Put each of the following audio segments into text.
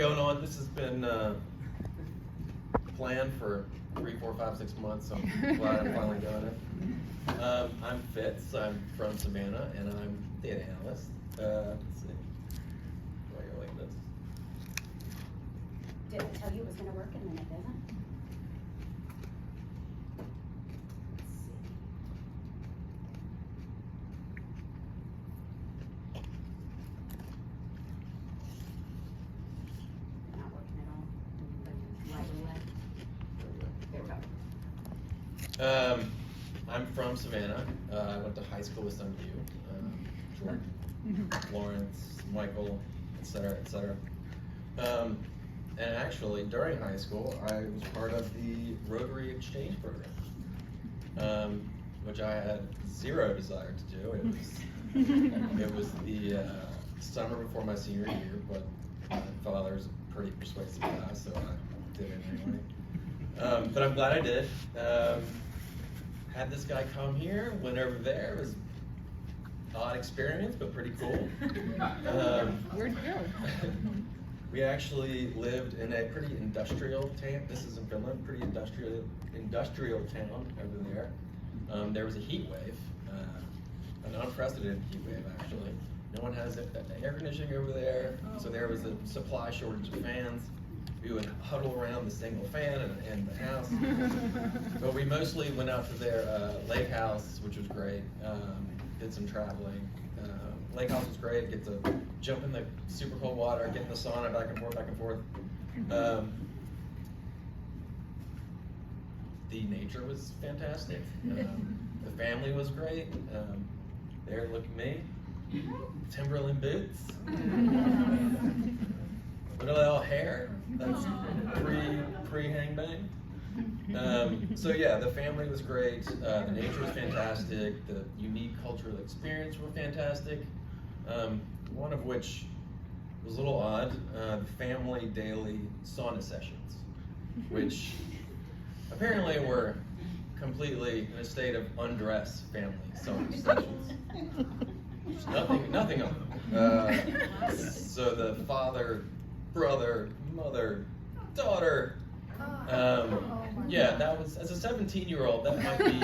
Going on, this has been planned for 3, 4, 5, 6 months, so I'm glad I'm finally doing it. I'm Fitz, I'm from Savannah, and I'm data analyst. Let's see, why you're like this. Did I tell you it was going to work and then it doesn't? Let's see. Not working at all. Right away. There we go. I'm from Savannah. I went to high school with some of you, Jordan, Lawrence, Michael, etc., etc. And actually, during high school, I was part of the Rotary exchange program, which I had zero desire to do. It was the summer before my senior year, but my father's a pretty persuasive guy, so I did it anyway. But I'm glad I did. Had this guy come here, went over there. It was an odd experience, but pretty cool. Where'd you go? We actually lived in a pretty industrial town. This is in Finland, pretty industrial town over there. There was a heat wave, an unprecedented heat wave actually. No one has air conditioning over there, so there was a supply shortage of fans. We would huddle around the single fan in the house. But we mostly went out to their lake house, which was great. Did some traveling. Lake house was great. Get to jump in the super cold water, get in the sauna, back and forth, back and forth. The nature was fantastic. The family was great. There, look at me, Timberland boots. Look at that all hair. That's pre-hang bang. So yeah, the family was great. The nature was fantastic. The unique cultural experience were fantastic. One of which was a little odd. The family daily sauna sessions, which apparently were completely in a state of undress family sauna sessions. There's nothing on them. So the father, brother, mother, daughter. Yeah, that was, as a 17-year-old, that might be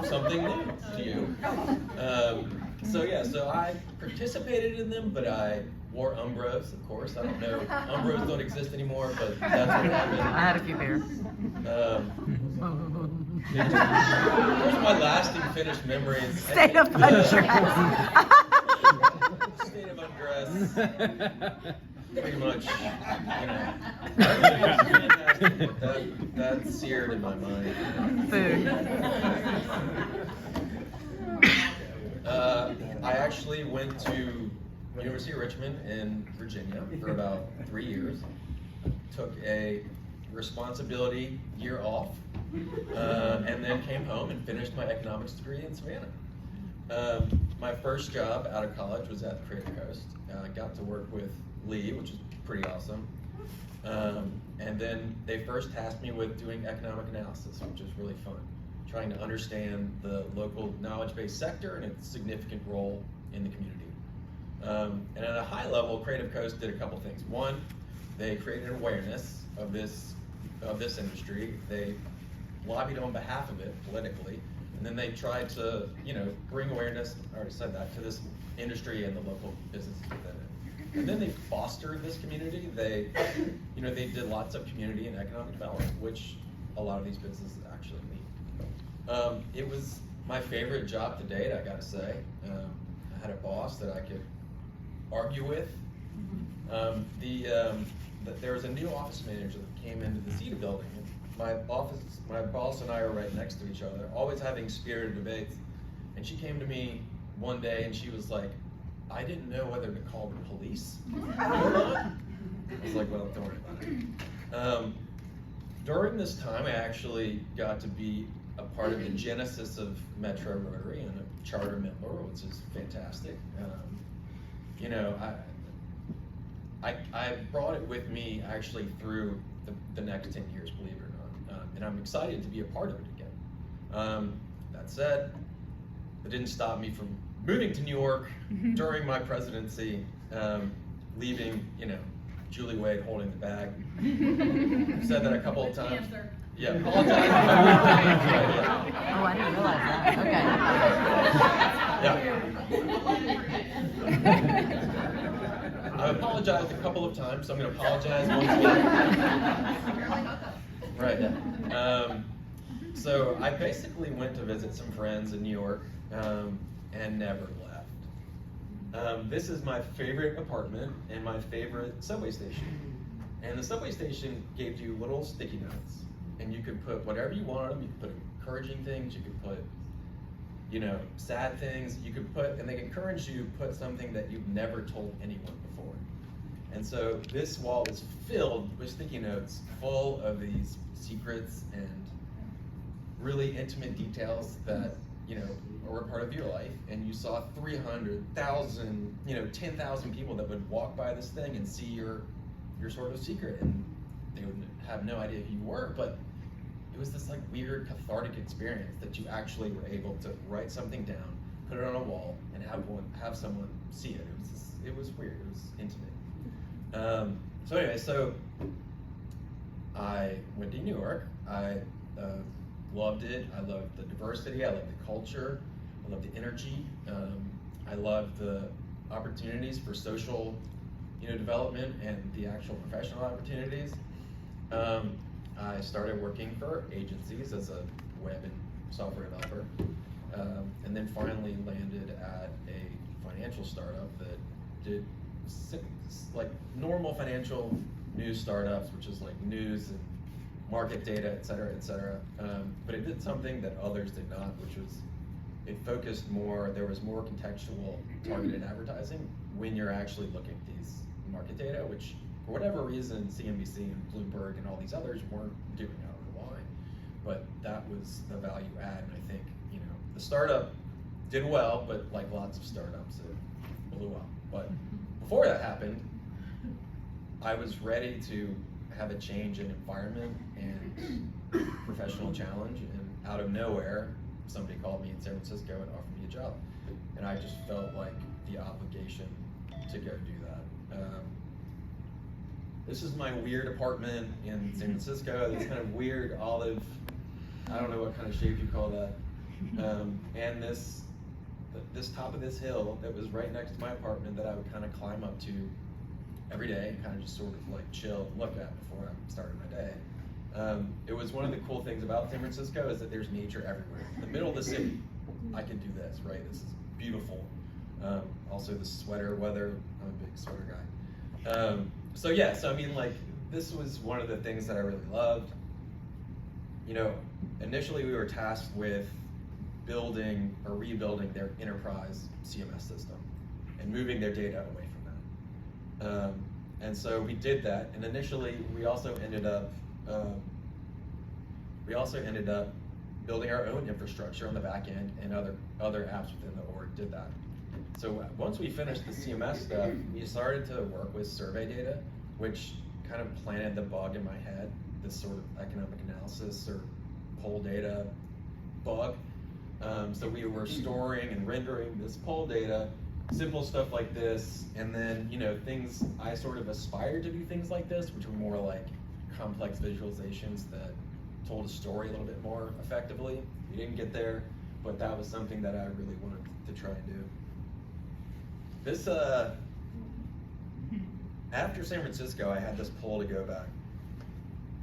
something new to you. So yeah, so I participated in them, but I wore Umbros, of course. I don't know, Umbros don't exist anymore, but that's what happened. I had a few pairs. Here's my lasting finished memories. State of undress. State of undress. Pretty much, you know. That's seared in my mind. Food. I actually went to University of Richmond in Virginia for about 3 years. Took a responsibility year off, and then came home and finished my economics degree in Savannah. My first job out of college was at Creative Coast. Got to work with Lee, which is pretty awesome. And then they first tasked me with doing economic analysis, which is really fun. Trying to understand the local knowledge-based sector and its significant role in the community. And at a high level, Creative Coast did a couple things. One, they created awareness of this industry. They lobbied on behalf of it politically, and then they tried to, bring awareness, I already said that, to this industry and the local businesses within it. And then they fostered this community. They did lots of community and economic development, which a lot of these businesses actually need. It was my favorite job to date, I gotta say. I had a boss that I could argue with. There was a new office manager that came into the Zeta building. My boss and I are right next to each other, always having spirited debates. And she came to me one day and she was like, I didn't know whether to call the police or not. I was like, well, don't worry about it. During this time, I actually got to be a part of the genesis of Metro Rotary and a charter member, which is fantastic. I brought it with me actually through the next 10 years, believe it or not. And I'm excited to be a part of it again. That said, it didn't stop me from moving to New York during my presidency, leaving, Julie Wade holding the bag. I've said that a couple of times. Yeah, apologize. Oh, I didn't realize that. Yeah. I apologized a couple of times, so I'm going to apologize once again. Right, yeah. So I basically went to visit some friends in New York and never left. This is my favorite apartment and my favorite subway station. And the subway station gave you little sticky notes. And you could put whatever you want on them. You could put encouraging things, you could put, you know, sad things. You could put, and they encourage you to put something that you've never told anyone before. And so this wall is filled with sticky notes, full of these secrets and really intimate details that, you know, were a part of your life. And you saw 300,000, you know, 10,000 people that would walk by this thing and see your sort of secret, and they would have no idea who you were, but it was this like weird cathartic experience that you actually were able to write something down, put it on a wall, and have someone see it. It was weird. It was intimate. So anyway, so I went to New York. I loved it. I loved the diversity. I loved the culture. I loved the energy. I loved the opportunities for social, you know, development and the actual professional opportunities. I started working for agencies as a web and software developer, and then finally landed at a financial startup that did like normal financial news startups, which is like news and market data, et cetera, et cetera. But it did something that others did not, which was it focused more, there was more contextual targeted advertising when you're actually looking at these market data, which for whatever reason, CNBC and Bloomberg and all these others weren't doing. I don't know why, but that was the value add. And I think, you know, the startup did well, but like lots of startups, it blew up. But before that happened, I was ready to have a change in environment and professional challenge, and out of nowhere, somebody called me in San Francisco and offered me a job. And I just felt like the obligation to go do that. This is my weird apartment in San Francisco, this kind of weird olive, I don't know what kind of shape you call that. And this top of this hill that was right next to my apartment that I would kind of climb up to every day and kind of just sort of like chill and look at before I started my day. It was one of the cool things about San Francisco is that there's nature everywhere. In the middle of the city, I could do this, right? This is beautiful. Also the sweater weather, I'm a big sweater guy. So yeah, so I mean, like, this was one of the things that I really loved. You know, initially we were tasked with building or rebuilding their enterprise CMS system and moving their data away from that. And so we did that, and initially we also ended up building our own infrastructure on the back end, and other apps within the org did that. So once we finished the CMS stuff, we started to work with survey data, which kind of planted the bug in my head, this sort of economic analysis or poll data bug. So we were storing and rendering this poll data, simple stuff like this, and then, you know, things, I sort of aspired to do things like this, which were more like complex visualizations that told a story a little bit more effectively. We didn't get there, but that was something that I really wanted to try and do. This, after San Francisco, I had this pull to go back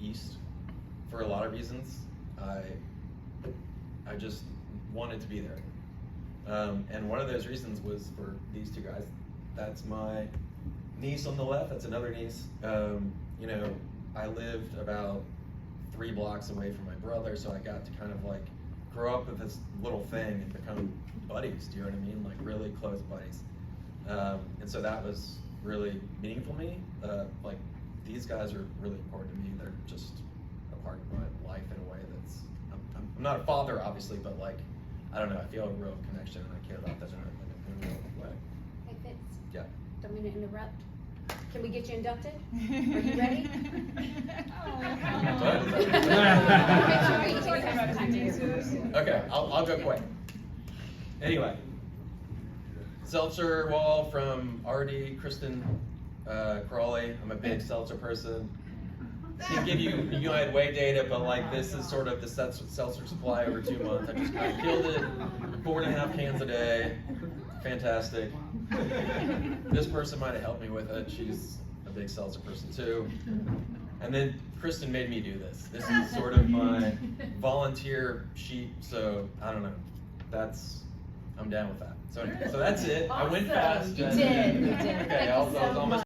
east for a lot of reasons. I just wanted to be there. And one of those reasons was for these two guys. That's my niece on the left, that's another niece. You know, I lived about 3 blocks away from my brother, so I got to kind of like grow up with this little thing and become buddies, do you know what I mean? Like really close buddies. And so that was really meaningful to me. Like, these guys are really important to me. They're just a part of my life in a way that's, I'm not a father, obviously, but like, I don't know, I feel a real connection and I care about them in a real way. Hey, Fitz. Yeah. Don't mean to interrupt. Can we get you inducted? Are you ready? Okay, I'll go quick. Anyway, Seltzer Wall from RD, Kristen Crawley, I'm a big seltzer person. Didn't give you United Way data, but like this is sort of the seltzer supply over 2 months. I just kind of killed it, 4.5 cans a day, fantastic. This person might have helped me with it. She's a big seltzer person too. And then Kristen made me do this. This is sort of my volunteer sheet, so I don't know. I'm down with that. So that's it. I went fast. You did. Okay, I was almost